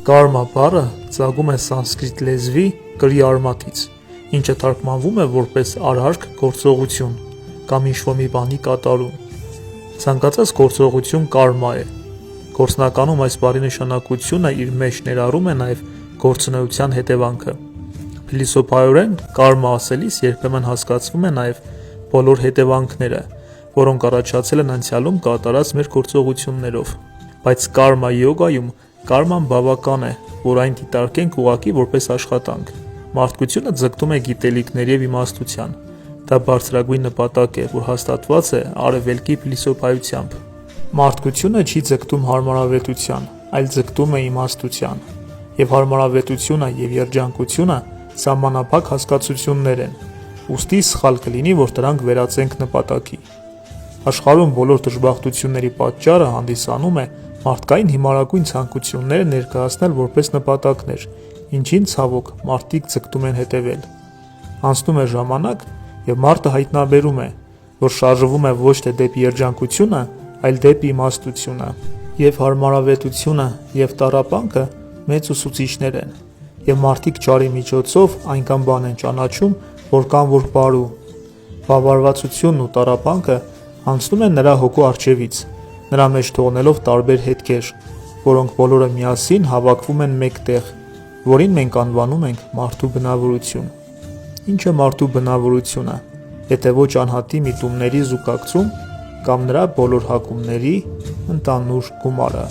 Կարմա բառը ծագում է սանսկրիտ լեզվի կրի արմատից, ինչը թարգմանվում է որպես արարք գործողություն կամ ինչ-որ մի բանի կատարում։ Ցանկացած գործողություն կարմա է։ Գործնականում այս բառի նշանակությունը իր մեջ ներառում է նաև գործունեության հետևանքը։ Փիլիսոփայորեն կարմա ասելիս երբեմն հասկացվում է նաև բոլոր հետևանքները, որոնք առաջացել են անցյալում կատարած մեր գործողություններով։ Բայց կարմա յոգայում կարման բավական է, որ այն դիտարկենք ուղղակի որպես աշխատանք։ Մարդկությունը ձգտում է գիտելիքների և իմաստության։ Դա բարձրագույն նպատակ է, որ հաստատված է արևելքի փիլիսոփայությամբ։ Մարդկությունը չի ձգտում հարմարավետության, այլ ձգտում է իմաստության։ Եվ հարմարավետությունը և երջանկությունը սահմանափակ հասկացություններ են, ուստի սխալ կլինի, որ դրանք վերածենք նպատակի։ Աշխարհում բոլոր դժբախտությունների պատճառը հանդիսանում է մարդկային հիմարագույն ցանկությունները ներկայացնել որպես նպատակներ, ինչին ցավոք մարդիկ ձգտում են հետևել։ Անցնում է ժամանակ, և մարդը հայտնաբերում է, որ շարժվում է ոչ թե դեպի երջանկությունը, այլ դեպի իմաստությունը։ Եվ հարմարավետությունը և տառապանքը մեծ ուսուցիչներ են, և մարդիկ չարի միջոցով այնքան բան են ճանաչում, որ կան որ բարու։ Բավարարվածությունն ու տառապանքը անցնում են նրա հոգու առջևից, նրա մեջ թողնելով տարբեր հետքեր, որոնք բոլորը միասին հավաքվում են մեկ տեղ, որին մենք անվանում ենք մարդու բնավորություն։ Ինչ է մարդու բնավորությունը, եթե ոչ անհատի միտումների զուգակցում կամ նրա բոլոր հակումների ընդհանուր գումարը։